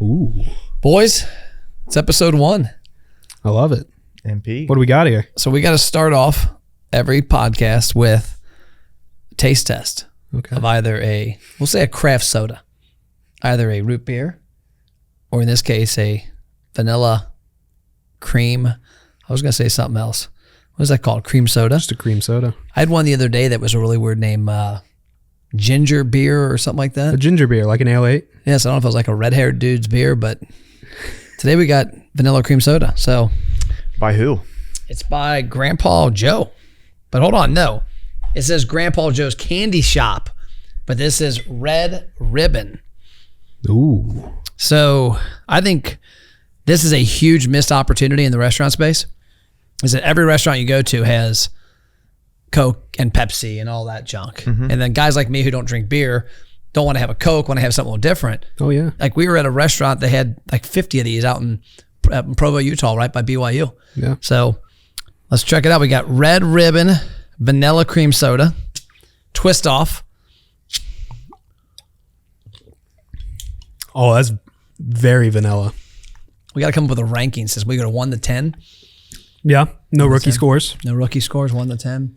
Ooh. Boys, it's episode 1. I love it. MP. What do we got here? So we got to start off every podcast with a taste test of either we'll say a craft soda, either a root beer, or in this case, a vanilla cream. I was going to say something else. What is that called? Cream soda? Just a cream soda. I had one the other day that was a really weird name, ginger beer or something like that. A ginger beer, like an ale 8? Yes, I don't know if it was like a red-haired dude's beer, but today we got vanilla cream soda. So By who? it's by Grandpa Joe. But hold on, no. It says Grandpa Joe's Candy Shop, but this is Red Ribbon. Ooh. So I think this is a huge missed opportunity in the restaurant space, is that every restaurant you go to has Coke and Pepsi and all that junk. And then guys like me who don't drink beer don't want to have a Coke, want to have something a little different. Oh, yeah. Like we were at a restaurant that had like 50 of these out in Provo, Utah, right by BYU. Yeah. So let's check it out. We got Red Ribbon Vanilla Cream Soda, Twist Off. Oh, that's very vanilla. We got to come up with a ranking since we go to 1 to 10. Yeah. No rookie scores. No rookie scores, 1 to 10.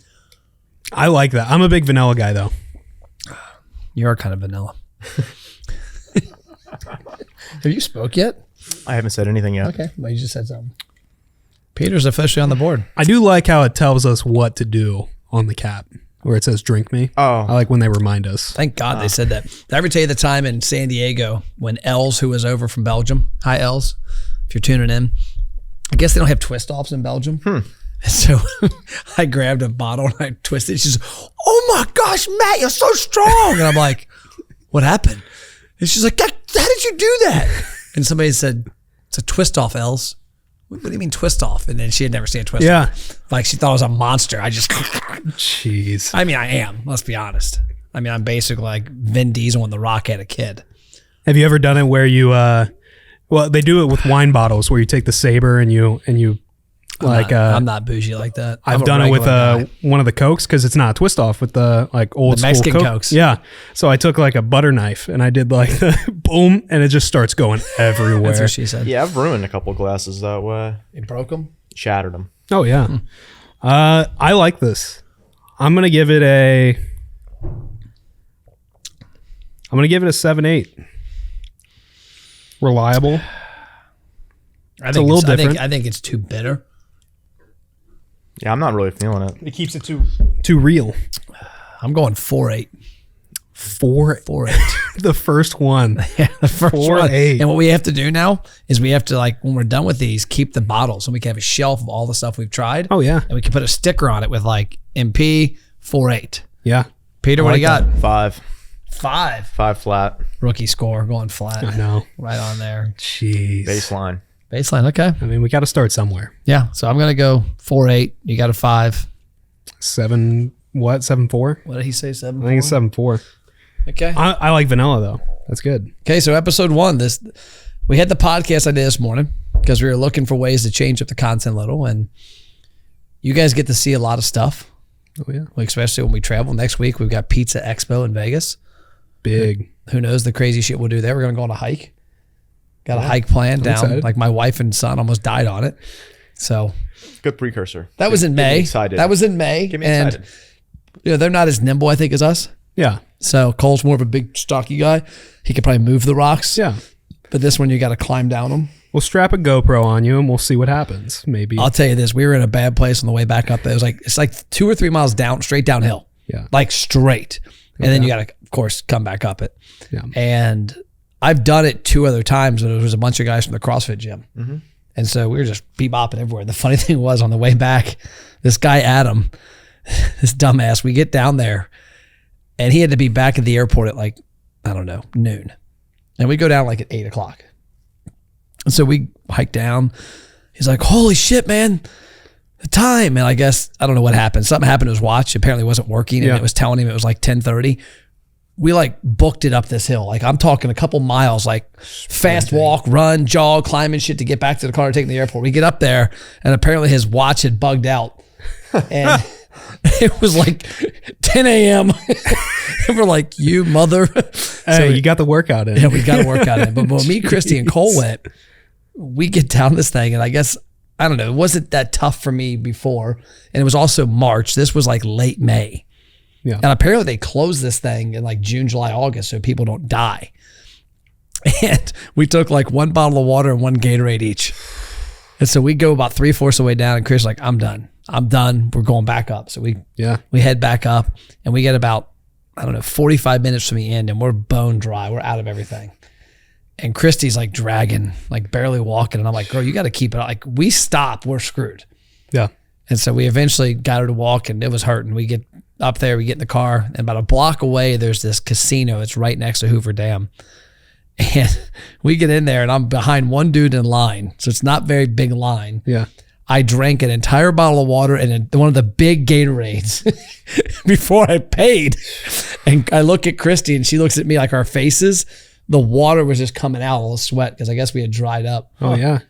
I like that. I'm a big vanilla guy, though. You're kind of vanilla. Have you spoke yet? I haven't said anything yet. Okay, well, you just said something. Peter's officially on the board. I do like how it tells us what to do on the cap, where it says drink me. Oh. I like when they remind us. Thank God they said that. Did I ever tell you the time in San Diego when Els, who was over from Belgium, hi Els, if you're tuning in, I guess they don't have twist-offs in Belgium. And so I grabbed a bottle and I twisted it. She's like, oh my gosh, Matt, you're so strong. And I'm like, what happened? And she's like, how did you do that? And somebody said, it's a twist-off, Els. What do you mean twist-off? And then she had never seen a twist-off. Yeah. Like she thought I was a monster. I just... Jeez. I mean, I am. Let's be honest. I mean, I'm basically like Vin Diesel when The Rock had a kid. Have you ever done it where you, well, they do it with wine bottles where you take the Saber and you I'm not bougie like that. I've done it with one of the Cokes because it's not a twist off with the like old The school Mexican Coke. Cokes. Yeah. So I took like a butter knife and I did like the boom and it just starts going everywhere. That's what she said. Yeah, I've ruined a couple glasses that way. You broke them? Shattered them. Oh yeah. I like this. I'm gonna give it a 7-8. Reliable. It's a little different. I think it's too bitter. Yeah, I'm not really feeling it. It keeps it too real. I'm going 4.8. 4.8. The first one. Yeah, the first 4.8. one. And what we have to do now is we have to, like, when we're done with these, keep the bottles, and we can have a shelf of all the stuff we've tried. Oh yeah. And we can put a sticker on it with like MP 4.8. Yeah. Peter, what do you got? 5. 5. 5 flat. Rookie score going flat. I know. Right on there. Jeez. Baseline. Baseline. Okay. I mean, we got to start somewhere. Yeah. So I'm gonna go 4.8. You got a 5. 7.4? What did he say? 7. I think it's 7.4. Okay. I like vanilla though. That's good. Okay. So episode 1. We had the podcast idea this morning because we were looking for ways to change up the content a little, and you guys get to see a lot of stuff. Oh yeah. Like, especially when we travel. Next week we've got Pizza Expo in Vegas. Big. Who knows the crazy shit we'll do there? We're gonna go on a hike. Got a hike planned down. excited. Like my wife and son almost died on it. So Good precursor. that was in Get me May. excited. That was in May. Get me and excited. you know, they're not as nimble, I think, as us. Yeah. So Cole's more of a big, stocky guy. He could probably move the rocks. Yeah. But this one, you got to climb down them. We'll strap a GoPro on you and we'll see what happens. Maybe. I'll tell you this: we were in a bad place on the way back up. It's like 2 or 3 miles down, straight downhill. Yeah. Like straight, and then you got to, of course, come back up it. Yeah. And I've done it 2 other times when it was a bunch of guys from the CrossFit gym. And so we were just bebopping everywhere. And the funny thing was, on the way back, this guy, Adam, this dumbass, we get down there and he had to be back at the airport at like, I don't know, noon. And we go down like at 8 o'clock. And so we hike down. He's like, holy shit, man, the time. And I guess, I don't know what happened. Something happened to his watch. Apparently it wasn't working. And it was telling him it was like 10:30. We like booked it up this hill. Like I'm talking a couple miles, like fast walk, run, jog, climbing shit to get back to the car to take him to the airport. We get up there and apparently his watch had bugged out. And it was like 10 a.m. And we're like, you mother. Hey, you got the workout in. Yeah, we got to work on it. But when me, Christy, and Cole went, we get down this thing, and I guess, I don't know, it wasn't that tough for me before. And it was also March. This was like late May. Yeah. And apparently they closed this thing in like June, July, August so people don't die. And we took like one bottle of water and one Gatorade each. And so we go about 3/4 of the way down, and Chris is like, I'm done. We're going back up. So we head back up, and we get about, 45 minutes from the end, and we're bone dry. We're out of everything. And Christy's like dragging, like barely walking. And I'm like, girl, you got to keep it up. Like, we stop, we're screwed. Yeah. And so we eventually got her to walk, and it was hurting. We get up there, we get in the car, and about a block away, there's this casino. It's right next to Hoover Dam. And we get in there, and I'm behind one dude in line. So it's not very big line. Yeah. I drank an entire bottle of water and one of the big Gatorades before I paid. And I look at Christy, and she looks at me, like our faces. The water was just coming out, all the sweat, because I guess we had dried up. Oh, yeah.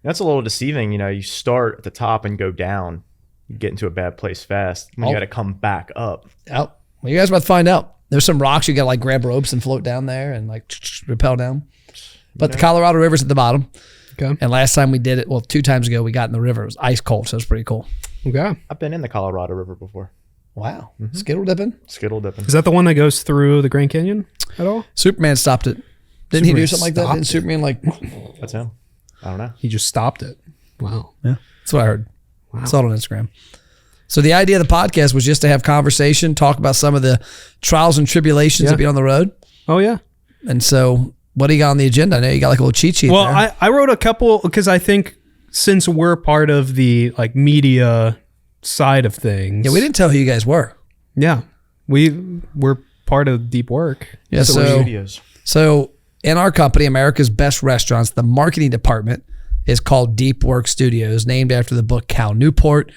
That's a little deceiving. You start at the top and go down. You get into a bad place fast. You got to come back up. Oh, well, you guys are about to find out. There's some rocks you got to like grab ropes and float down there and like rappel down. But the Colorado River's at the bottom. Okay. And last time we did it, 2 times ago, we got in the river. It was ice cold, so it was pretty cool. Okay. I've been in the Colorado River before. Wow. Mm-hmm. Skittle dipping? Skittle dipping. Is that the one that goes through the Grand Canyon at all? Superman stopped it. Didn't he do something like that? Didn't Superman That's him. I don't know. He just stopped it. Wow. Yeah. That's what I heard. Wow. Saw it on Instagram. So the idea of the podcast was just to have conversation, talk about some of the trials and tribulations of being on the road. Oh, yeah. And so what do you got on the agenda? I know you got like a little cheat sheet Well, there. I wrote a couple because I think since we're part of the like media side of things. Yeah, we didn't tell who you guys were. Yeah. We're part of Deep Work. Yeah, Studios. So in our company, America's Best Restaurants, the marketing department is called Deep Work Studios, named after the book Cal Newport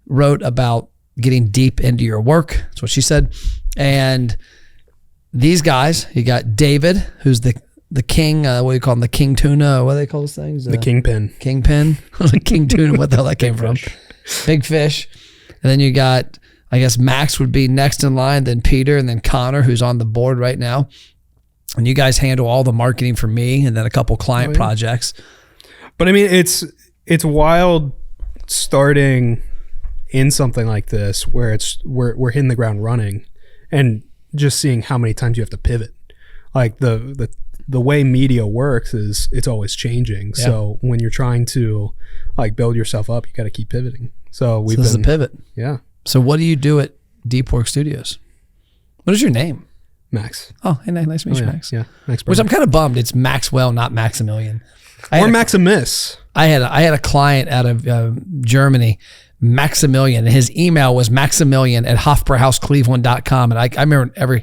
wrote about getting deep into your work. That's what she said. And these guys, you got David, who's the king, what do you call him? The king tuna, what do they call those things? The kingpin. Kingpin. The king tuna, what the hell that came from? Big fish. And then you got, I guess Max would be next in line, then Peter, and then Connor, who's on the board right now. And you guys handle all the marketing for me and then a couple client projects. But I mean, it's wild starting in something like this where we're hitting the ground running and just seeing how many times you have to pivot. Like the way media works is it's always changing. Yeah. So when you're trying to like build yourself up, you got to keep pivoting. So this is a pivot. Yeah. So what do you do at Deep Work Studios? What is your name? Max. Oh, hey, nice to meet you, Max. Yeah, Max. Which I'm kind of bummed. It's Maxwell, not Maximilian. Or Maximus. I had a client out of Germany, Maximilian, and his email was maximilian@hofbrauhauscleveland.com. And I remember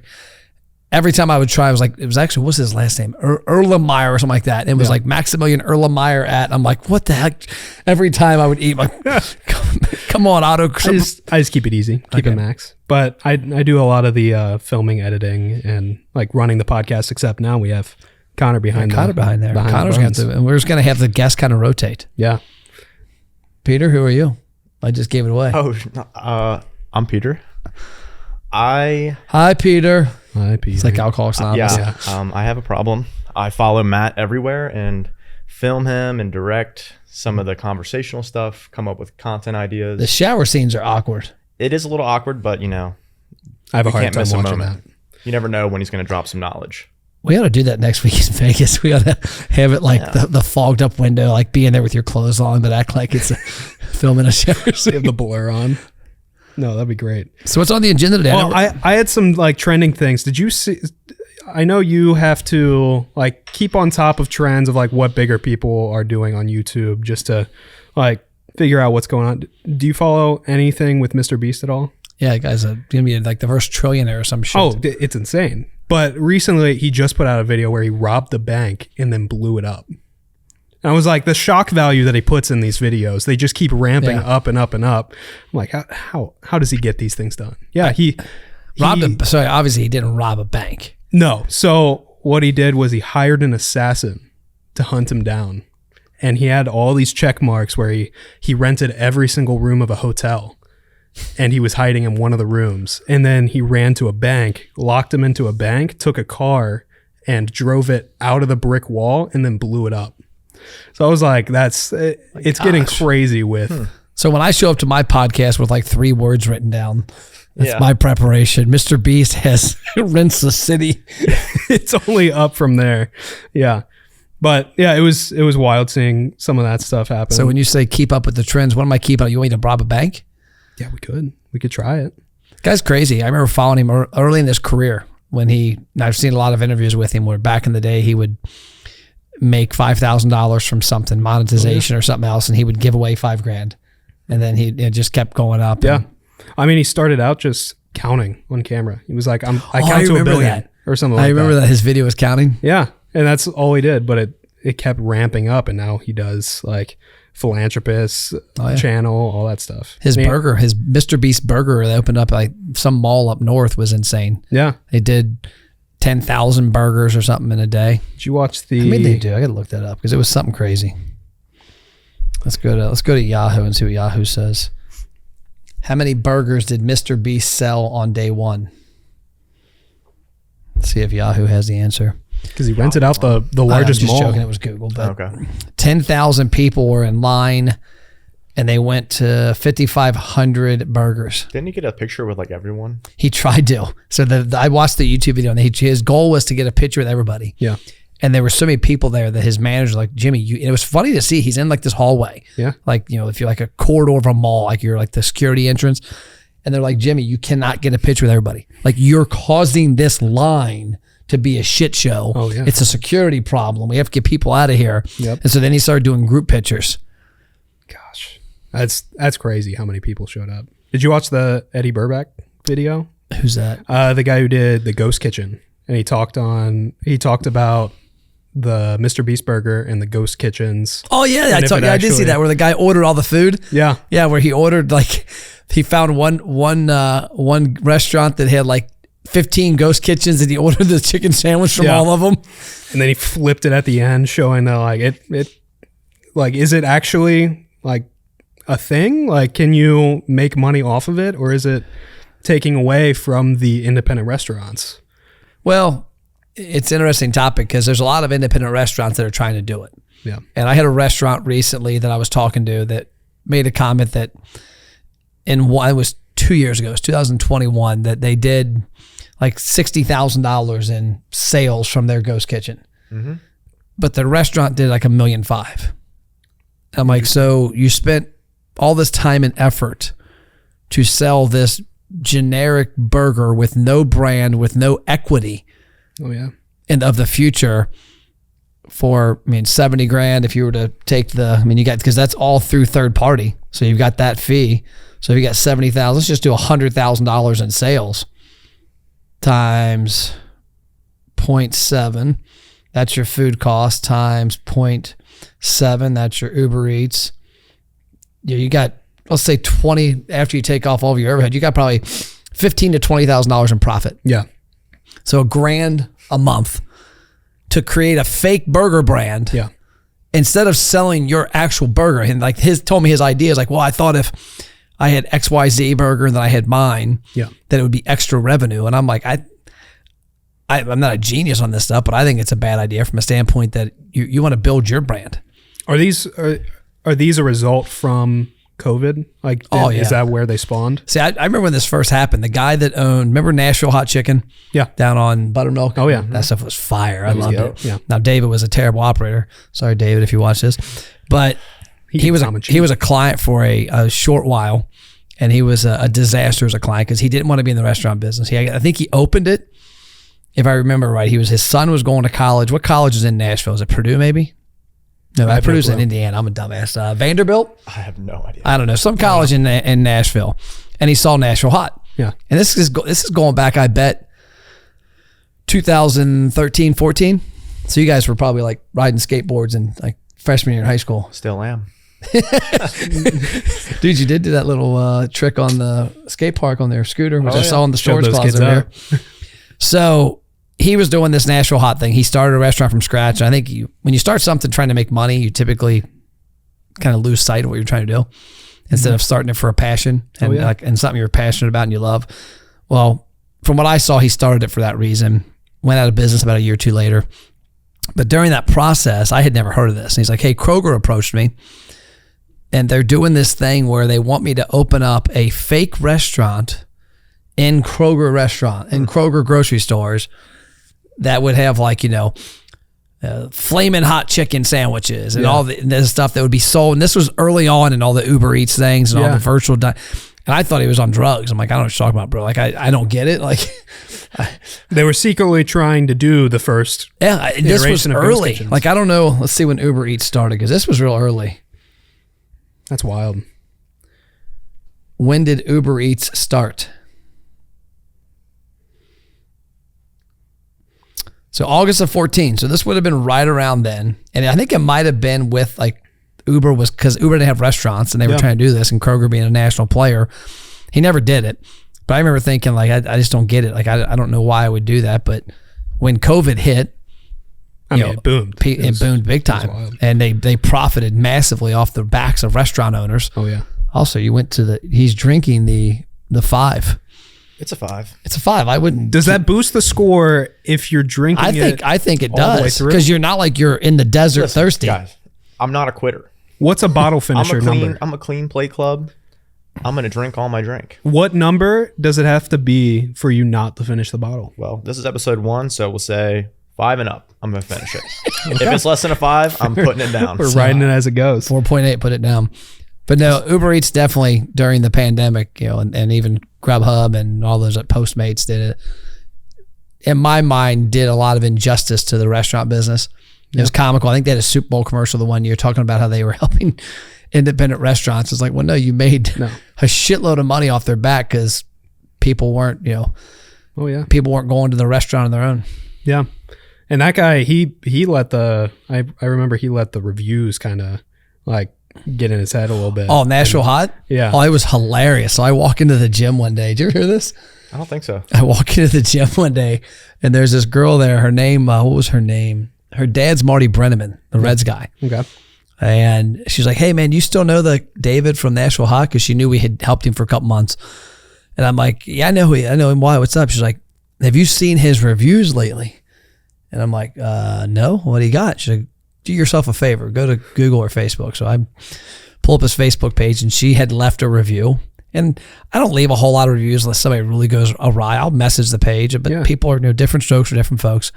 every time I would try, I was like, it was actually, what's his last name? Erlenmeyer or something like that. And it was like Maximilian Erlenmeyer at, I'm like, what the heck? Every time I would eat, like, come on, Otto. I just keep it easy. Keep it Max. But I do a lot of the filming, editing, and like running the podcast, except now we have Connor behind there. Connor's got to, and we're just going to have the guests kind of rotate. Yeah. Peter, who are you? I just gave it away. I'm Peter. Hi, Peter. Hi, Peter. It's like Alcoholics Anonymous. Yeah. I have a problem. I follow Matt everywhere and film him and direct some of the conversational stuff, come up with content ideas. The shower scenes are awkward. It is a little awkward, but I have a hard time watching that. You never know when he's going to drop some knowledge. We ought to do that next week in Vegas. We ought to have it like the fogged up window, like being there with your clothes on, but act like it's filming a shower scene. Have the blur on. No, that'd be great. So what's on the agenda today? Well, I had some like trending things. Did you see? I know you have to like keep on top of trends of like what bigger people are doing on YouTube just to like figure out what's going on. Do you follow anything with Mr. Beast at all? Yeah, guy's gonna be like the first trillionaire or some shit. Oh, it's insane. But recently he just put out a video where he robbed the bank and then blew it up. And I was like, the shock value that he puts in these videos, they just keep ramping up and up and up. I'm like, how does he get these things done? Yeah, he robbed so obviously he didn't rob a bank. No. So what he did was he hired an assassin to hunt him down. And he had all these check marks where he rented every single room of a hotel. and he was hiding in one of the rooms. And then he ran to a bank, locked him into a bank, took a car and drove it out of the brick wall and then blew it up. So I was like, it's getting crazy with. So when I show up to my podcast with like 3 words written down, that's my preparation. Mr. Beast has rinsed the city. It's only up from there. Yeah. But yeah, it was wild seeing some of that stuff happen. So when you say keep up with the trends, what am I keeping up? You want me to rob a bank? Yeah, we could try it. Guy's crazy. I remember following him early in his career when I've seen a lot of interviews with him where back in the day he would make $5,000 from something, monetization or something else, and he would give away $5,000. And then it just kept going up. Yeah. I mean, he started out just counting on camera. He was like, I count to 1 billion or something like that. I remember that his video was counting. Yeah. And that's all he did, but it kept ramping up, and now he does like philanthropist channel, all that stuff. His burger, his Mr. Beast burger that opened up like some mall up north was insane. Yeah. They did 10,000 burgers or something in a day. Did you watch the... I mean, they do. I got to look that up because it was something crazy. Let's go to Yahoo and see what Yahoo says. How many burgers did Mr. Beast sell on day 1? Let's see if Yahoo has the answer. Because he rented out the largest I'm just mall. joking. It was Google. But Okay. 10,000 people were in line, and they went to 5,500 burgers. Didn't you get a picture with like everyone? He tried to. So I watched the YouTube video, and his goal was to get a picture with everybody. Yeah. And there were so many people there that his manager was like, Jimmy, and it was funny to see. He's in like this hallway. Yeah. Like, if you're like a corridor of a mall, like you're like the security entrance. And they're like, Jimmy, you cannot get a picture with everybody. Like, you're causing this line to be a shit show. Oh, yeah. It's a security problem. We have to get people out of here. Yep. And so then he started doing group pictures. Gosh. That's crazy how many people showed up. Did you watch the Eddie Burback video? Who's that? The guy who did the Ghost Kitchen. And he talked about the Mr. Beast burger and the Ghost Kitchens. Oh yeah, I did see that where the guy ordered all the food. Yeah. Yeah, where he ordered he found one restaurant that had like 15 ghost kitchens, and he ordered the chicken sandwich from all of them. And then he flipped it at the end, showing that is it actually like a thing? Like, can you make money off of it, or is it taking away from the independent restaurants? Well, it's an interesting topic because there's a lot of independent restaurants that are trying to do it. Yeah. And I had a restaurant recently that I was talking to that made a comment that it was 2 years ago, it was 2021, that they did like $60,000 in sales from their ghost kitchen. Mm-hmm. But the restaurant did like $1.5 million. I'm like, so you spent all this time and effort to sell this generic burger with no brand, with no equity. Oh yeah. And of the future for, $70,000 if you were to take because that's all through third party. So you've got that fee. So if you got 70,000, let's just do $100,000 in sales times 0.7. That's your food cost times 0.7. That's your Uber Eats. You got, let's say 20 after you take off all of your overhead. You got probably $15,000 to $20,000 in profit. Yeah. So $1,000 a month to create a fake burger brand. Yeah. Instead of selling your actual burger. And like told me his idea is like, well, I thought if I had XYZ burger and then I had mine, that it would be extra revenue. And I'm like, I'm not a genius on this stuff, but I think it's a bad idea from a standpoint that you want to build your brand. Are these a result from COVID? Like, is that where they spawned? See, I remember when this first happened, the guy that remember Nashville Hot Chicken? Yeah. Down on Buttermilk? Oh, yeah. That stuff was fire. I loved it. Yeah. Now, David was a terrible operator. Sorry, David, if you watch this. But he was a client for a short while, and he was a disaster as a client because he didn't want to be in the restaurant business. I think he opened it, if I remember right. His son was going to college. What college is in Nashville? Is it Purdue maybe? No, Purdue's in Indiana. I'm a dumbass. Vanderbilt? I have no idea. I don't know. Some college in Nashville. And he saw Nashville Hot. Yeah. And this is going back, I bet, 2013, 14. So you guys were probably like riding skateboards in like freshman year in high school. Still am. Dude, you did do that little trick on the skate park on their scooter, which I saw in the storage closet over here. So he was doing this Nashville Hot thing. He started a restaurant from scratch. And I think when you start something trying to make money, you typically kind of lose sight of what you're trying to do. instead of starting it for a passion and and something you're passionate about and you love. Well, from what I saw, he started it for that reason. Went out of business about a year or two later. But during that process, I had never heard of this. And he's like, hey, Kroger approached me, and they're doing this thing where they want me to open up a fake restaurant in Kroger grocery stores that would have flaming hot chicken sandwiches and all the stuff that would be sold. And this was early on in all the Uber Eats things and all the virtual. And I thought he was on drugs. I'm like, I don't know what you're talking about, bro. Like, I don't get it. Like, they were secretly trying to do the first. Yeah, this was early. Like, I don't know. Let's see when Uber Eats started, because this was real early. That's wild. When did Uber Eats start? So August of 14. So this would have been right around then. And I think it might have been with Uber was, because Uber didn't have restaurants and they were trying to do this, and Kroger being a national player, he never did it. But I remember thinking, I just don't get it. Like, I don't know why I would do that. But when COVID hit, it boomed. It boomed big time. And they profited massively off the backs of restaurant owners. Oh, yeah. Also, he's drinking the 5. It's a 5. It's a 5. I wouldn't. Does that boost the score if you're drinking I think it all the way does, through? because you're not like you're in the desert thirsty. Guys, I'm not a quitter. What's a bottle finisher number? I'm a clean plate club. I'm going to drink all my drink. What number does it have to be for you not to finish the bottle? Well, this is episode 1, so we'll say 5 and up. I'm going to finish it. If it's less than a 5, I'm putting it down. We're riding it as it goes. 4.8, put it down. But no, Uber Eats definitely during the pandemic, and even Grubhub and all those Postmates did it. In my mind, did a lot of injustice to the restaurant business. It was comical. I think they had a Super Bowl commercial the one year talking about how they were helping independent restaurants. It's like, well, no, you made a shitload of money off their back because people weren't, people weren't going to the restaurant on their own. Yeah. And that guy, he let I remember he let the reviews kind of get in his head a little bit. Oh, Nashville Hot? Yeah. Oh, it was hilarious. So I walk into the gym one day. Did you ever hear this? I don't think so. I walk into the gym one day, and there's this girl there. Her name, what was her name? Her dad's Marty Brenneman, the Reds guy. Okay. And she's like, hey, man, you still know the David from Nashville Hot? Because she knew we had helped him for a couple months. And I'm like, yeah, I know him. Why? What's up? She's like, have you seen his reviews lately? And I'm like, no. What do you got? She's like, do yourself a favor. Go to Google or Facebook. So I pull up his Facebook page, and she had left a review. And I don't leave a whole lot of reviews unless somebody really goes awry. I'll message the page, but people are different strokes for different folks.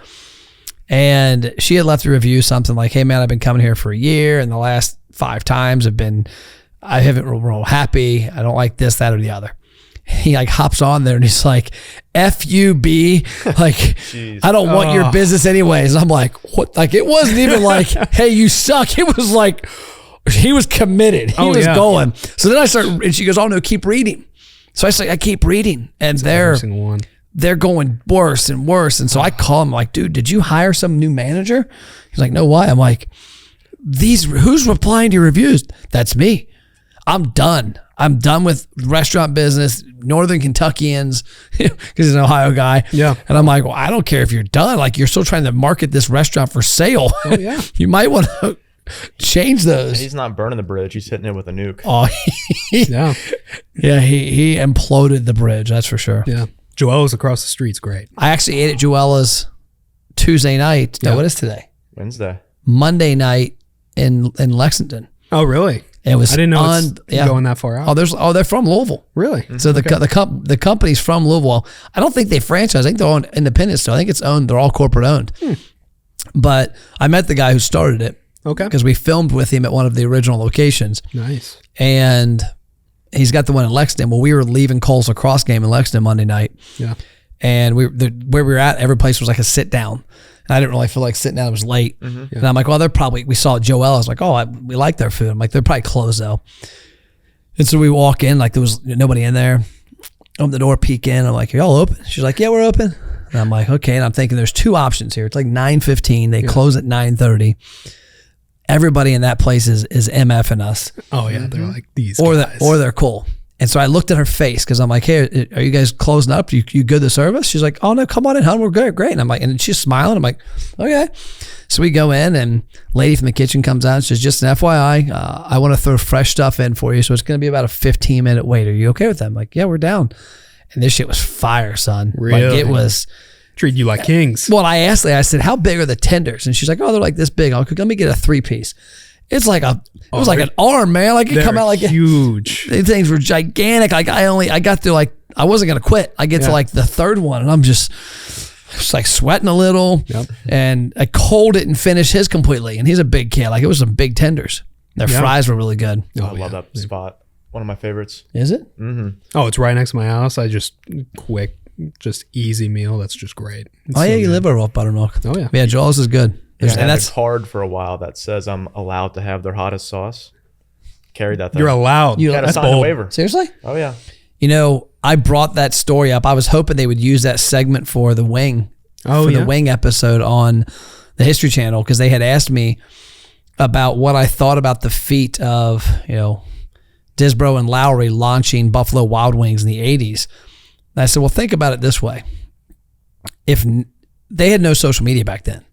And she had left a review, something like, hey, man, I've been coming here for a year, and the last 5 times I haven't been real happy. I don't like this, that, or the other. He hops on there and he's like, F-U-B, I don't want your business anyways. I'm like, what? It wasn't even like, hey, you suck. It was like, he was committed. He was going. So then I start, and she goes, oh no, keep reading. So I say, I keep reading, and they're going worse and worse. And so I call him like, dude, did you hire some new manager? He's like, no, why? I'm like, who's replying to your reviews? That's me. I'm done. I'm done with restaurant business, Northern Kentuckians, because he's an Ohio guy. Yeah. And I'm like, well, I don't care if you're done. You're still trying to market this restaurant for sale. Oh, yeah. You might want to change those. He's not burning the bridge. He's hitting it with a nuke. Oh, yeah. Yeah, he imploded the bridge. That's for sure. Yeah. Joella's across the street's great. I actually ate at Joella's Tuesday night. No, what is today? Wednesday. Monday night in Lexington. Oh, really? It was. I didn't know it's going that far out. They're from Louisville. Really? So the company's from Louisville. I don't think they franchise. I think they're owned independent still. I think it's owned. They're all corporate owned. But I met the guy who started it. Okay. Because we filmed with him at one of the original locations. Nice. And he's got the one in Lexington. Well, we were leaving Cole's lacrosse game in Lexington Monday night. Yeah. And where we were at, every place was like a sit down. And I didn't really feel like sitting down. It was late. Mm-hmm. Yeah. And I'm like, well, we saw Joella. I was like, we like their food. I'm like, they're probably closed though. And so we walk in, there was nobody in there. Open the door, peek in. I'm like, are y'all open? She's like, yeah, we're open. And I'm like, okay. And I'm thinking there's 2 options here. It's like 9:15. They close at 9:30. Everybody in that place is MFing us. Oh yeah. They're like these or guys. Or they're cool. And so I looked at her face because I'm like, hey, are you guys closing up? You good to service? She's like, oh no, come on in, hon. We're good, great. And I'm like, and she's smiling. I'm like, okay. So we go in and lady from the kitchen comes out and says, just an FYI, I want to throw fresh stuff in for you. So it's going to be about a 15-minute wait. Are you okay with that? I'm like, yeah, we're down. And this shit was fire, son. Really? Like it was. Treat you like kings. Well, I asked her, I said, how big are the tenders? And she's like, oh, they're like this big. I'm like, let me get a 3-piece. It's like it was like an arm, man. Like it come out like huge. These things were gigantic. Like I got through like, I wasn't going to quit. I get to like the third one and I'm just like sweating a little. Yep. And I cold it and finished his completely. And he's a big kid. Like it was some big tenders. Their fries were really good. I love that spot. One of my favorites. Is it? Mm-hmm. Oh, it's right next to my house. Quick, just easy meal. That's just great. It's Oh yeah, so you good. live over off Buttermilk. Oh yeah. Yeah, Joel's is good. Yeah, And that's a card for a while that says I'm allowed to have their hottest sauce. Carried that thing. You're allowed. You got to That's sign a bold. waiver. seriously? Oh yeah. You know, I brought that story up. I was hoping they would use that segment for the wing. Oh, for yeah? the wing episode on the History Channel because they had asked me about what I thought about the feat of, Disbro and Lowry launching Buffalo Wild Wings in the 80s. And I said, well, think about it this way. If they had no social media back then.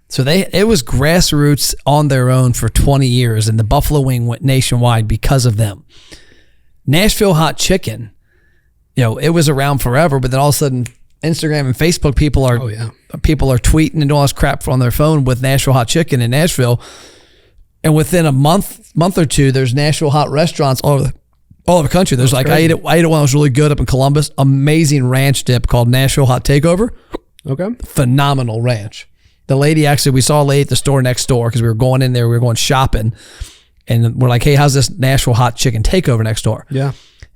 So it was grassroots on their own for 20 years, and the Buffalo Wing went nationwide because of them. Nashville Hot Chicken, it was around forever, but then all of a sudden Instagram and Facebook people are tweeting and doing all this crap on their phone with Nashville Hot Chicken in Nashville. And within a month or two, there's Nashville hot restaurants all over the country. There's I ate it one that was really good up in Columbus. Amazing ranch dip called Nashville Hot Takeover. Okay. Phenomenal ranch. The lady we saw a lady at the store next door because we were going in there, we were going shopping. And we're like, hey, how's this Nashville Hot Chicken Takeover next door? Yeah.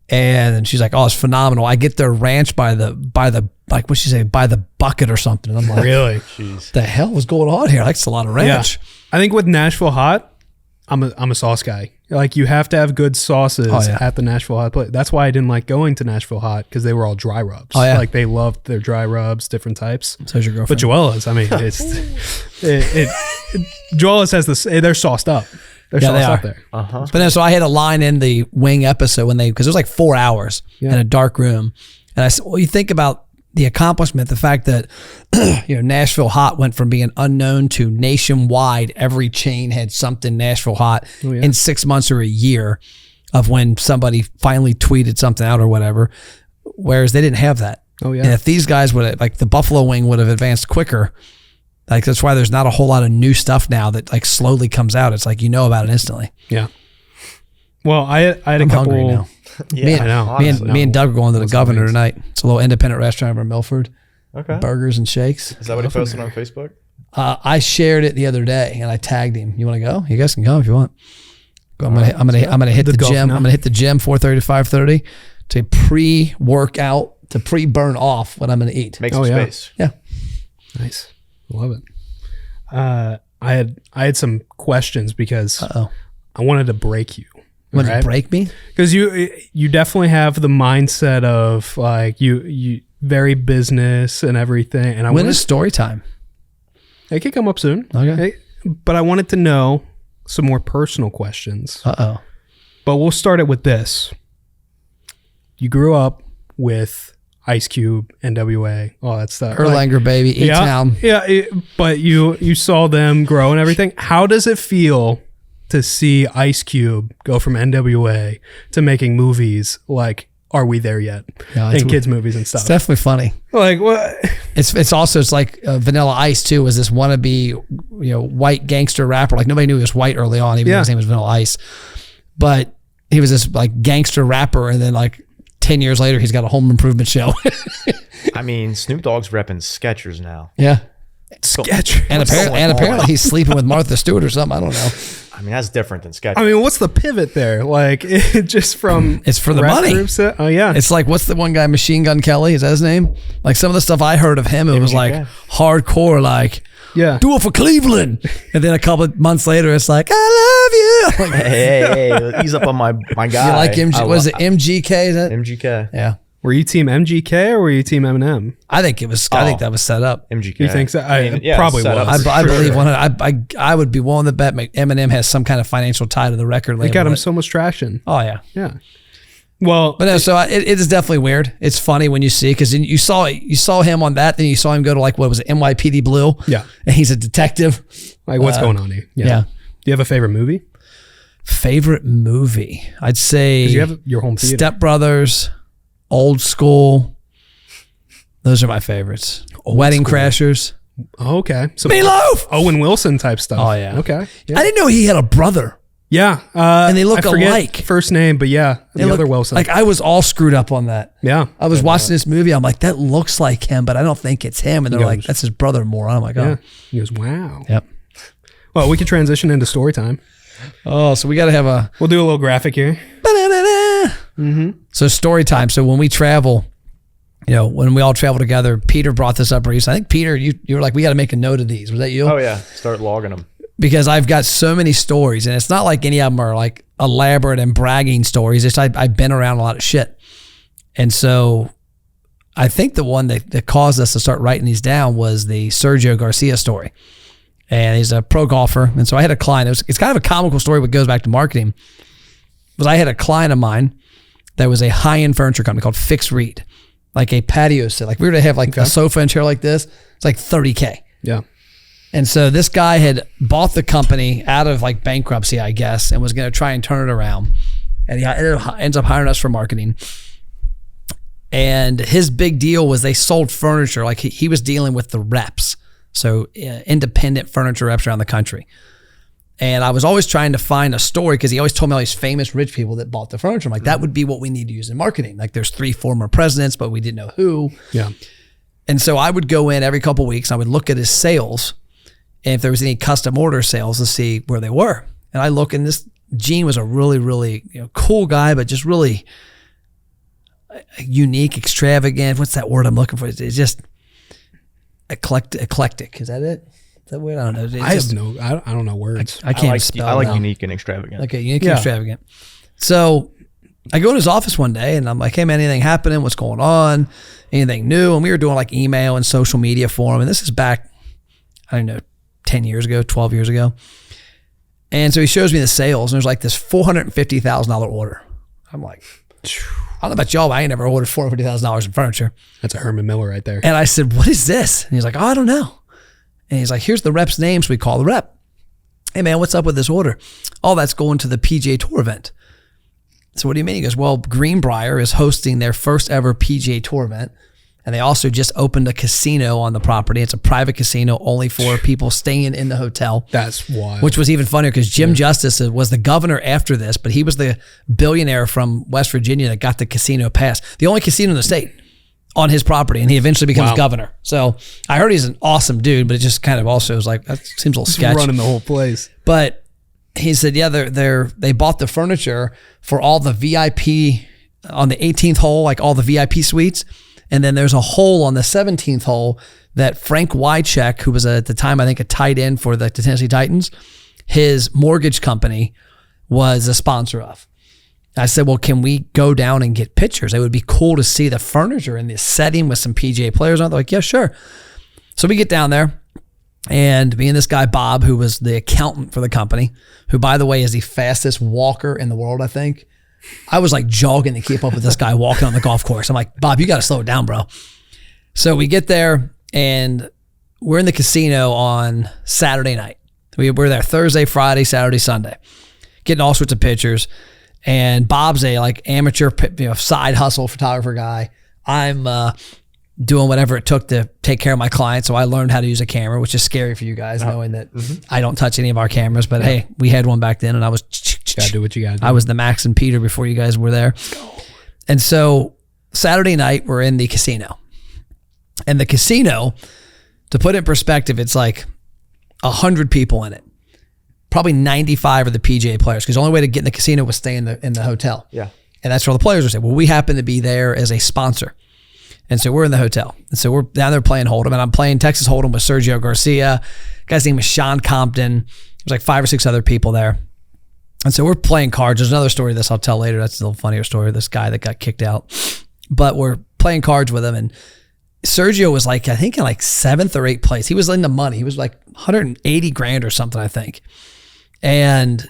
And she's like, oh, it's phenomenal. I get their ranch by the like what'd she say, by the bucket or something. And I'm like, Really? Jeez. the hell was going on here? Like, it's a lot of ranch. Yeah. I think with Nashville Hot, I'm a sauce guy. Like you have to have good sauces at the Nashville Hot place. That's why I didn't like going to Nashville Hot because they were all dry rubs. Oh, yeah. Like they loved their dry rubs, different types. So's your girlfriend. But Joella's, I mean, Joella's has this. They're sauced up. They're sauced up there. Uh-huh. But then, so I had a line in the wing episode because it was like 4 hours in a dark room. And I said, well, you think about the accomplishment, the fact that, Nashville Hot went from being unknown to nationwide. Every chain had something Nashville Hot in 6 months or a year of when somebody finally tweeted something out or whatever. Whereas they didn't have that. Oh yeah. And if these guys would have, like the Buffalo Wing would have advanced quicker, like that's why there's not a whole lot of new stuff now that like slowly comes out. It's like about it instantly. Yeah. Well, I had I'm a couple. hungry now. Yeah, I know. Me and Doug are going to the Those Governor wings. tonight. It's a little independent restaurant over in Milford. Okay. Burgers and shakes. Is that what he posted on Facebook? I shared it the other day and I tagged him. You want to go? You guys can come if you want. I'm gonna hit the golf gym. now. I'm gonna hit the gym 4:30 to 5:30 to pre-workout to pre-burn off what I'm gonna eat. Make some yeah. space. Yeah. Nice. Love it. I had some questions because I wanted to break you. Want to break me? Because you definitely have the mindset of like you very business and everything. And When is story time? It could come up soon. Okay. But I wanted to know some more personal questions. But we'll start it with this. You grew up with Ice Cube, NWA, all that stuff. Erlanger, baby, E-Town. But you saw them grow and everything. How does it feel to see Ice Cube go from NWA to making movies like Are We There Yet? Yeah, and kids movies and stuff. It's definitely funny. Like what? It's also like Vanilla Ice too. Was this wannabe white gangster rapper? Like nobody knew he was white early on, even though his name was Vanilla Ice. But he was this like gangster rapper, and then like 10 years later, he's got a home improvement show. I mean, Snoop Dogg's repping Skechers now. Yeah. Sketch. And apparently he's sleeping with Martha Stewart or something. I don't know. I mean, that's different than Skechers. I mean, what's the pivot there? Like, it just from It's for the rap money. groups that- oh yeah. It's like, what's the one guy, Machine Gun Kelly? Is that his name? Like some of the stuff I heard of him, it was like hardcore, like, Yeah. do it for Cleveland. And then a couple of months later, it's like, I love you. Like, hey, ease up on my guy. you like MG? Was it MGK? Is that? MGK? Yeah. Were you team MGK or were you team Eminem? I think I think that was set up. MGK. You think so? I mean, yeah, probably set up was. for I sure. believe I would be willing to bet Eminem has some kind of financial tie to the record label. It got him so much traction. Oh yeah. Yeah. Well, But no, so it is definitely weird. It's funny when you see, because you saw him on that, then you saw him go to like, what was it, NYPD Blue? Yeah. And he's a detective. like what's going on here? Yeah. Do you have a favorite movie? Favorite movie? I'd say 'Cause you have your home theater. Step Brothers, Old School. Those are my favorites. Wedding School. Crashers. Oh, okay. So Meatloaf! Owen Wilson type stuff. Oh, yeah. Okay. Yeah. I didn't know he had a brother. Yeah. And they look I forget alike. First name, but yeah, They the look- other Wilson. Like I was all screwed up on that. yeah. I was watching this movie. I'm like, that looks like him, but I don't think it's him. And they're He like, goes- that's his brother, moron. I'm like, oh. Yeah. He goes, wow. Yep. Well, we could transition into story time. Oh, so we got to have a. We'll do a little graphic here. So story time. So when we travel, when we all travel together, Peter brought this up recently. I think Peter, you were like, we got to make a note of these. Was that you? Oh yeah, start logging them. Because I've got so many stories, and it's not like any of them are like elaborate and bragging stories. It's I've been around a lot of shit. And so I think the one that caused us to start writing these down was the Sergio Garcia story. And he's a pro golfer. And so I had a client. It's kind of a comical story, but goes back to marketing. Was I had a client of mine that was a high-end furniture company called Fix Reed, like a patio set. Like we were to have like a sofa and chair like this. It's like $30K. Yeah. And so this guy had bought the company out of like bankruptcy, I guess, and was going to try and turn it around. And he ends up hiring us for marketing. And his big deal was they sold furniture. Like he was dealing with the reps. So independent furniture reps around the country. And I was always trying to find a story because he always told me all these famous rich people that bought the furniture. I'm like, that would be what we need to use in marketing. Like there's 3 former presidents, but we didn't know who. Yeah. And so I would go in every couple of weeks. I would look at his sales and if there was any custom order sales to see where they were. And I look, and this Gene was a really, really cool guy, but just really unique, extravagant. What's that word I'm looking for? It's just eclectic. Is that it? Is that weird? I don't know. I don't know words. I can't like, spell. I like now. unique and extravagant. Okay, unique and extravagant. So I go in his office one day and I'm like, hey man, anything happening? What's going on? Anything new? And we were doing like email and social media for him. And this is back, I don't know, 10 years ago, 12 years ago. And so he shows me the sales and there's like this $450,000 order. I'm like, I don't know about y'all, but I ain't never ordered $450,000 in furniture. That's a Herman Miller right there. And I said, what is this? And he's like, oh, I don't know. And he's like, here's the rep's name. So we call the rep. Hey man, what's up with this order? Oh, that's going to the PGA Tour event. So what do you mean? He goes, well, Greenbrier is hosting their first ever PGA Tour event. And they also just opened a casino on the property. It's a private casino only for people staying in the hotel. That's wild. Which was even funnier because Jim Justice was the governor after this, but he was the billionaire from West Virginia that got the casino pass. The only casino in the state on his property, and he eventually becomes governor. So I heard he's an awesome dude, but it just kind of also was like, that seems a little sketchy. Running the whole place. But he said, yeah, they bought the furniture for all the VIP on the 18th hole, like all the VIP suites. And then there's a hole on the 17th hole that Frank Wycheck, who was at the time, I think, a tight end for the Tennessee Titans, his mortgage company was a sponsor of. I said, well, can we go down and get pictures? It would be cool to see the furniture in this setting with some PGA players on it. They're like, yeah, sure. So we get down there. And me and this guy, Bob, who was the accountant for the company, who, by the way, is the fastest walker in the world, I think. I was like jogging to keep up with this guy walking on the golf course. I'm like, Bob, you got to slow it down, bro. So we get there and we're in the casino on Saturday night. We're there Thursday, Friday, Saturday, Sunday, getting all sorts of pictures. And Bob's a like amateur, side hustle photographer guy. I'm doing whatever it took to take care of my clients. So I learned how to use a camera, which is scary for you guys, knowing that I don't touch any of our cameras. But hey, we had one back then, and I was gotta do what you gotta do. I was the Max and Peter before you guys were there. And so Saturday night, we're in the casino. And the casino, to put it in perspective, it's like 100 people in it. Probably 95 are the PGA players, because the only way to get in the casino was stay in the hotel. Yeah. And that's where all the players are saying, well, we happen to be there as a sponsor. And so we're in the hotel. And so we're down there playing Hold'em, and I'm playing Texas Hold'em with Sergio Garcia. Guy's name was Sean Compton. There's like 5 or 6 other people there. And so we're playing cards. There's another story of this I'll tell later. That's a little funnier story. This guy that got kicked out. But we're playing cards with him, and Sergio was like, I think in like 7th or 8th place. He was in the money. He was like 180 grand or something, I think. And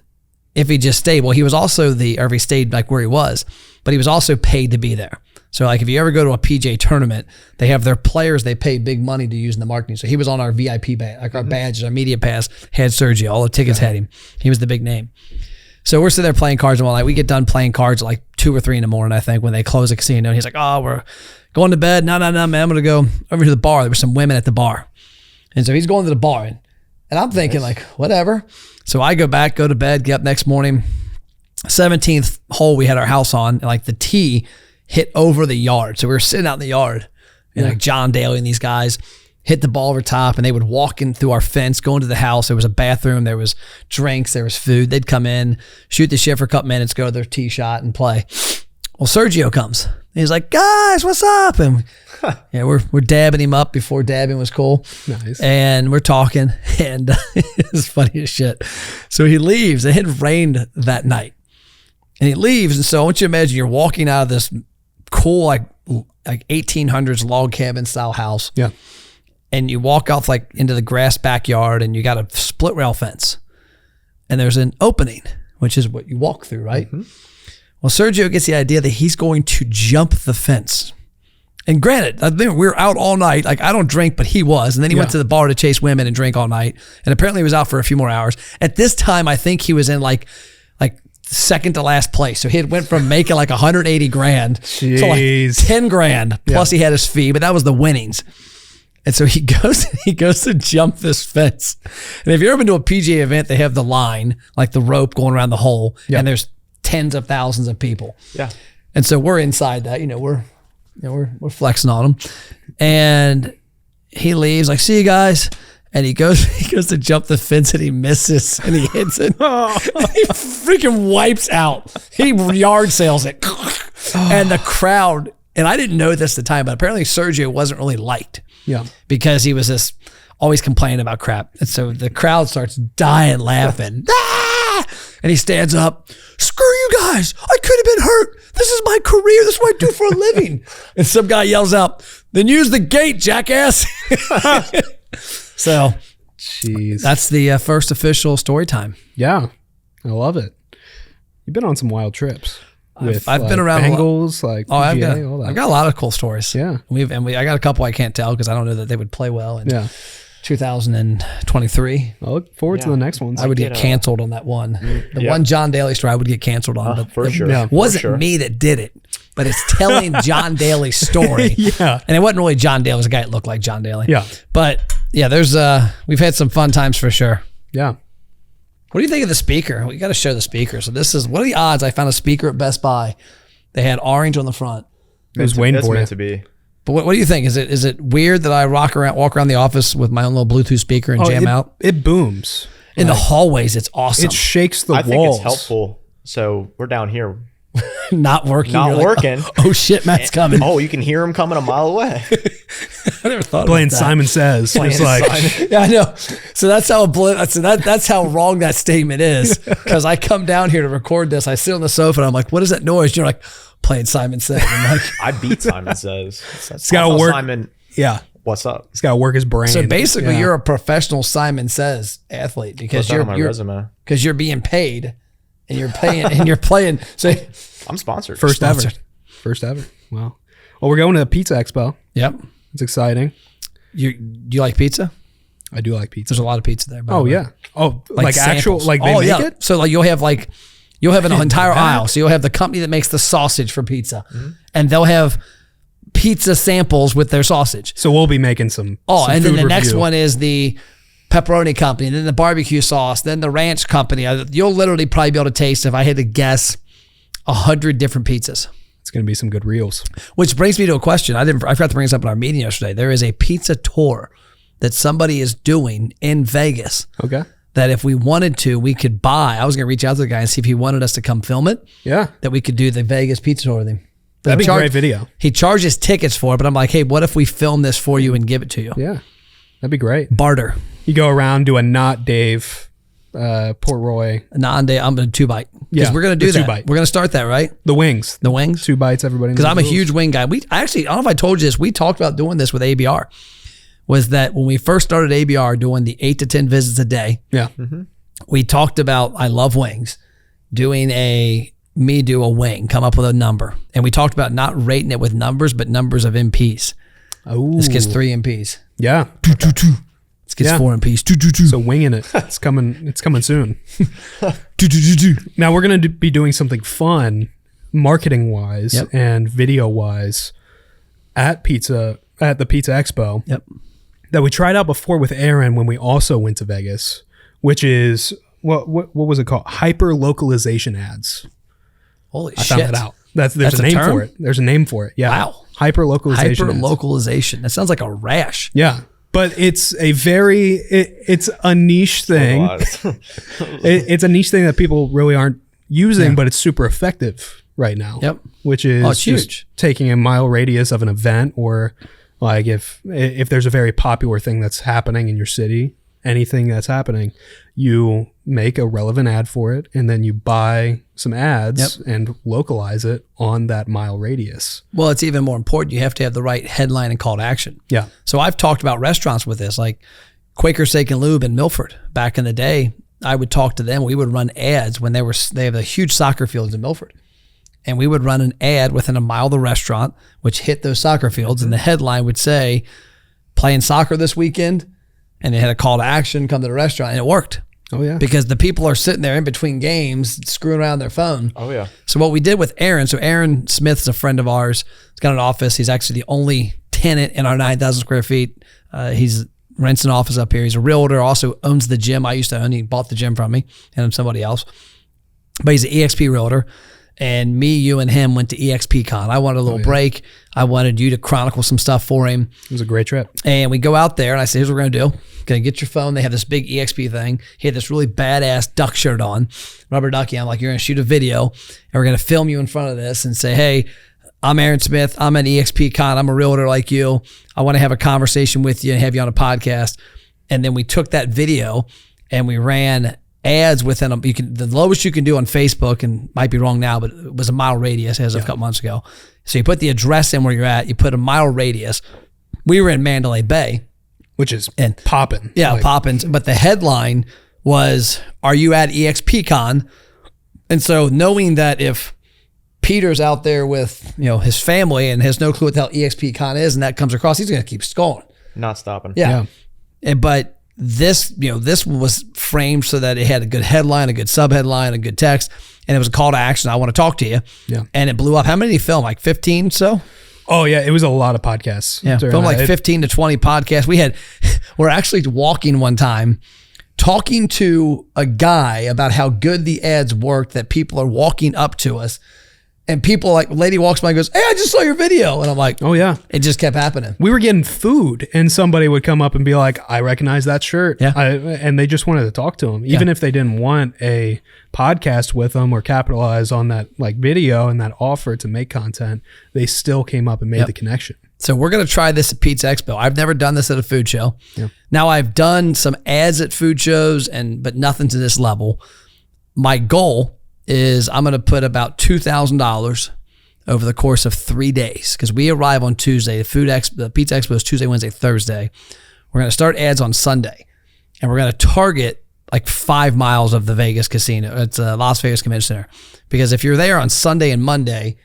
if he just stayed. Well, he was also or if he stayed like where he was, but he was also paid to be there. So like if you ever go to a PJ tournament, they have their players, they pay big money to use in the marketing. So he was on our VIP badge, like our badges, our media pass had Sergio. All the tickets had him. He was the big name. So we're sitting there playing cards and all night. We get done playing cards at like 2 or 3 in the morning, I think, when they close the casino. And he's like, oh, we're going to bed. No, man, I'm going to go over to the bar. There were some women at the bar. And so he's going to the bar. And I'm thinking like, whatever. So I go to bed, get up next morning. 17th hole we had our house on, and like the tee hit over the yard. So we were sitting out in the yard, and like John Daly and these guys hit the ball over top, and they would walk in through our fence, go into the house. There was a bathroom, there was drinks, there was food. They'd come in, shoot the shit for a couple minutes, go to their tee shot and play. Well, Sergio comes. He's like, guys, what's up? And yeah, we're dabbing him up before dabbing was cool. Nice. And we're talking, and it's funny as shit. So he leaves. It had rained that night. And he leaves, and so I want you to imagine you're walking out of this cool, like 1800s log cabin style house. Yeah. And you walk off like into the grass backyard, and you got a split rail fence. And there's an opening, which is what you walk through, right? Mm-hmm. Well, Sergio gets the idea that he's going to jump the fence. And granted, I think we were out all night. Like, I don't drink, but he was. And then he went to the bar to chase women and drink all night. And apparently he was out for a few more hours. At this time, I think he was in like second to last place. So he had went from making like 180 grand to like 10 grand. Plus he had his fee, but that was the winnings. And so he goes to jump this fence. And if you've ever been to a PGA event, they have the line, like the rope going around the hole, and there's tens of thousands of people. Yeah. And so we're inside that, we're flexing on him. And he leaves, like, see you guys. And he goes to jump the fence, and he misses, and he hits it. He freaking wipes out. He yard sales it. And the crowd, and I didn't know this at the time, but apparently Sergio wasn't really liked. Yeah. Because he was just always complaining about crap. And so the crowd starts dying laughing. Ah! And he stands up. Screw you guys. I could have been hurt. This is my career. This is what I do for a living. And some guy yells out, then use the gate, jackass. So jeez, that's the first official story time. Yeah. I love it. You've been on some wild trips. I've been around Bengals, like PGA, all that. I've got a lot of cool stories. Yeah. I got a couple I can't tell because I don't know that they would play well in 2023. I look forward to the next ones. I would get canceled on that one. The one John Daly story I would get canceled on. But for sure. It wasn't me that did it, but it's telling John Daly's story. Yeah. And it wasn't really John Daly. It was a guy that looked like John Daly. Yeah. But yeah, we've had some fun times for sure. Yeah. What do you think of the speaker? We got to show the speaker. So what are the odds I found a speaker at Best Buy? They had orange on the front. It was waiting for meant you. to be. But what do you think? Is it weird that I walk around the office with my own little Bluetooth speaker and jam out? It booms. In the hallways, it's awesome. It shakes the walls. I think it's helpful. So we're down here. Not working. Not working. Like, oh shit, Matt's coming. Oh, you can hear him coming a mile away. I never thought playing about that. Simon Says. It's like, yeah, I know. So that's how wrong that statement is. Because I come down here to record this, I sit on the sofa and I'm like, what is that noise? You're like, playing Simon Says. I'm like, I beat Simon Says. It's got to work. Simon, yeah. What's up? He's got to work his brain. So basically, you're a professional Simon Says athlete because you're being paid. And you're playing. So I'm sponsored. First ever. Wow. Well, we're going to the Pizza Expo. Yep. It's exciting. Do you like pizza? I do like pizza. There's a lot of pizza there. Oh yeah. Oh, like actual, like they make it? So like you'll have an entire aisle. So you'll have the company that makes the sausage for pizza, and they'll have pizza samples with their sausage. So we'll be making some. And then the next one is the pepperoni company, and then the barbecue sauce, then the ranch company. You'll literally probably be able to taste, if I had to guess, 100 different pizzas. It's going to be some good reels. Which brings me to a question. I forgot to bring this up in our meeting yesterday. There is a pizza tour that somebody is doing in Vegas. Okay. That if we wanted to, we could buy. I was going to reach out to the guy and see if he wanted us to come film it. Yeah. That we could do the Vegas pizza tour with him. That'd be a great video. He charges tickets for it, but I'm like, hey, what if we film this for you and give it to you? Yeah. That'd be great. Barter. You go around, do a not Dave, Port Roy. Non-Dave, I'm going to 2-bite. Because we're going to do that. 2-bite. We're going to start that, right? The wings. 2 bites, everybody. Because I'm a huge wing guy. I don't know if I told you this. We talked about doing this with ABR. Was that when we first started ABR doing the 8 to 10 visits a day. Yeah. We talked about, I love wings. doing me do a wing, come up with a number. And we talked about not rating it with numbers, but numbers of MPs. Oh, This gets 3 MPs. yeah. This gets 4 MPs. So winging it. It's coming soon. Now we're going to be doing something fun, marketing wise and video wise, at the Pizza Expo. Yep. That we tried out before with Aaron when we also went to Vegas, which is what was it called? Hyper localization ads. Holy I shit. found that out. There's That's a a name term? for it. There's a name for it. Yeah. Wow. Hyper localization. Hyper localization. That sounds like a rash. Yeah. But it's a it's a niche thing. It's a niche thing that people really aren't using, but it's super effective right now. Yep. Which is Oh, it's just huge. taking a mile radius of an event, or like if there's a very popular thing that's happening in your city, anything that's happening, you make a relevant ad for it, and then you buy some ads and localize it on that mile radius. Well, it's even more important. You have to have the right headline and call to action. Yeah. So I've talked about restaurants with this, like Quaker Steak and Lube in Milford. Back in the day, I would talk to them. We would run ads when they have the huge soccer fields in Milford. And we would run an ad within a mile of the restaurant, which hit those soccer fields. And the headline would say, playing soccer this weekend. And they had a call to action, come to the restaurant. And it worked. Oh, yeah. Because the people are sitting there in between games, screwing around their phone. Oh, yeah. So what we did with Aaron, so Aaron Smith's a friend of ours. He's got an office. He's actually the only tenant in our 9,000 square feet. He's rents an office up here. He's a realtor, also owns the gym I used to own. He bought the gym from me and somebody else. But he's an EXP realtor. And me, you, and him went to EXP Con. I wanted a little break. I wanted you to chronicle some stuff for him. It was a great trip. And we go out there, and I say, here's what we're going to do. Going to get your phone. They have this big EXP thing. He had this really badass duck shirt on, rubber ducky. I'm like, you're going to shoot a video, and we're going to film you in front of this and say, hey, I'm Aaron Smith. I'm at EXP Con. I'm a realtor like you. I want to have a conversation with you and have you on a podcast. And then we took that video, and we ran ads within the lowest you can do on Facebook, and might be wrong now, but it was a mile radius as of a couple months ago. So you put the address in where you're at, you put a mile radius. We were in Mandalay Bay, which is popping. Yeah, popping. But the headline was, are you at EXPCon? And so knowing that if Peter's out there with his family and has no clue what the hell EXPCon is, and that comes across, he's going to keep scrolling. Not stopping. Yeah. But this was framed so that it had a good headline, a good sub-headline, a good text, and it was a call to action. I want to talk to you. Yeah. And it blew up. How many did you film? Like 15 so? Oh, yeah. It was a lot of podcasts. Yeah. Filmed like 15 to 20 podcasts. We're actually walking one time, talking to a guy about how good the ads worked, that people are walking up to us. And people, like, a lady walks by and goes, hey, I just saw your video. And I'm like, oh, yeah. It just kept happening. We were getting food, and somebody would come up and be like, I recognize that shirt. Yeah. And they just wanted to talk to him. Even if they didn't want a podcast with them or capitalize on that video and that offer to make content, they still came up and made the connection. So we're going to try this at Pizza Expo. I've never done this at a food show. Yeah. Now, I've done some ads at food shows, but nothing to this level. My goal is I'm going to put about $2,000 over the course of 3 days, because we arrive on Tuesday. The Pizza Expo is Tuesday, Wednesday, Thursday. We're going to start ads on Sunday, and we're going to target like 5 miles of the Vegas casino. It's a Las Vegas Convention Center, because if you're there on Sunday and Monday,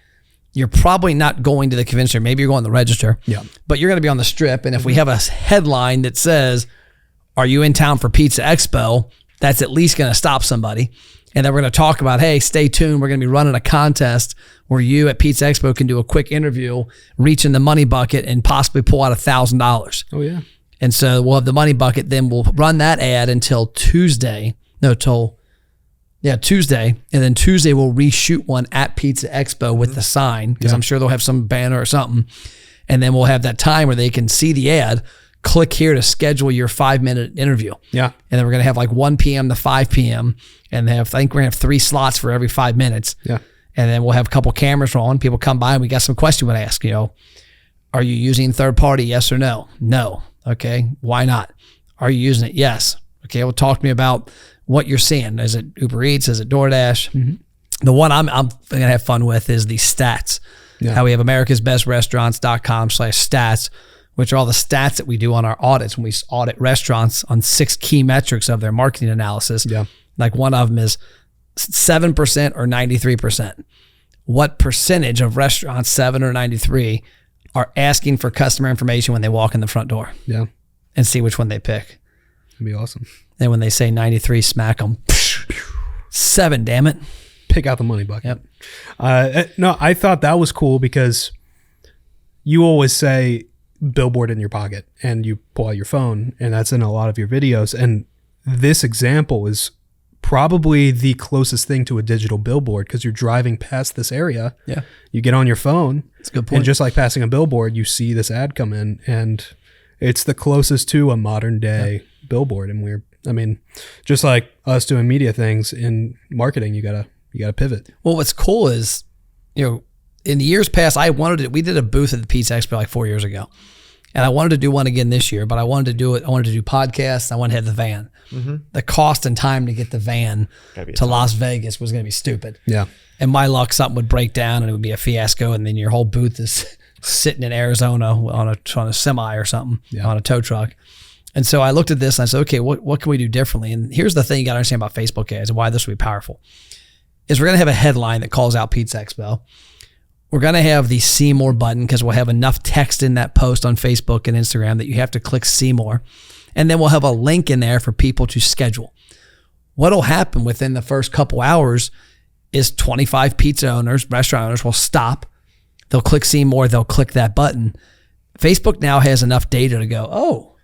you're probably not going to the convention center. Maybe you're going to the register, but you're going to be on the strip. And if we have a headline that says, are you in town for Pizza Expo? That's at least going to stop somebody. And then we're going to talk about, hey, stay tuned. We're going to be running a contest where you at Pizza Expo can do a quick interview, reach in the money bucket, and possibly pull out $1,000. Oh, yeah. And so we'll have the money bucket. Then we'll run that ad until Tuesday. Tuesday. And then Tuesday we'll reshoot one at Pizza Expo with the sign, because I'm sure they'll have some banner or something. And then we'll have that time where they can see the ad, click here to schedule your 5-minute interview. Yeah. And then we're going to have like 1 p.m. to 5 p.m. And I think we're going to have 3 slots for every 5 minutes. Yeah. And then we'll have a couple cameras rolling. People come by and we got some questions we want to ask. Are you using third party? Yes or no? No. Okay. Why not? Are you using it? Yes. Okay. Well, talk to me about what you're seeing. Is it Uber Eats? Is it DoorDash? Mm-hmm. The one I'm going to have fun with is the stats. Yeah. How we have americasbestrestaurants.com/stats, which are all the stats that we do on our audits when we audit restaurants on 6 key metrics of their marketing analysis. Yeah. Like one of them is 7% or 93%. What percentage of restaurants, 7 or 93, are asking for customer information when they walk in the front door? Yeah. And see which one they pick. That'd be awesome. And when they say 93, smack them. 7, damn it. Pick out the money bucket. Yep. No, I thought that was cool because you always say billboard in your pocket and you pull out your phone, and that's in a lot of your videos. And this example is probably the closest thing to a digital billboard because you're driving past this area. Yeah. You get on your phone. That's a good point. And just like passing a billboard, you see this ad come in, and it's the closest to a modern day billboard. And just like us doing media things in marketing, you gotta pivot. Well, what's cool is, in the years past, we did a booth at the Pizza Expo like 4 years ago. And I wanted to do one again this year, but I wanted to do podcasts. I wanted to have the van. Mm-hmm. The cost and time to get the van to Las Vegas was going to be stupid. Yeah. And my luck, something would break down and it would be a fiasco. And then your whole booth is sitting in Arizona on a semi or something, on a tow truck. And so I looked at this and I said, okay, what can we do differently? And here's the thing you got to understand about Facebook ads and why this would be powerful is we're going to have a headline that calls out Pizza Expo. We're going to have the see more button because we'll have enough text in that post on Facebook and Instagram that you have to click see more. And then we'll have a link in there for people to schedule. What'll happen within the first couple hours is 25 pizza owners, restaurant owners will stop. They'll click see more. They'll click that button. Facebook now has enough data to go, oh,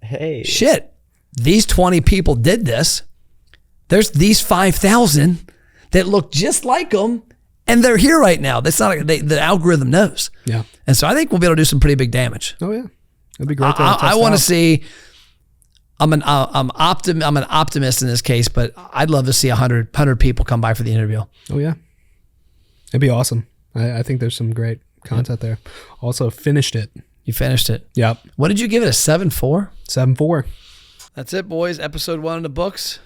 hey, shit, these 20 people did this. There's these 5,000 that look just like them. And they're here right now. That's not the algorithm knows. Yeah. And so I think we'll be able to do some pretty big damage. Oh yeah, that'd be great. I want to see. I'm an optimist in this case, but I'd love to see 100 people come by for the interview. Oh yeah, it'd be awesome. I think there's some great content there. Also finished it. You finished it. Yep. What did you give it? A 7.4? 7.4. That's it, boys. Episode 1 in the books.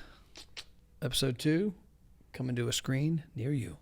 Episode 2 coming to a screen near you.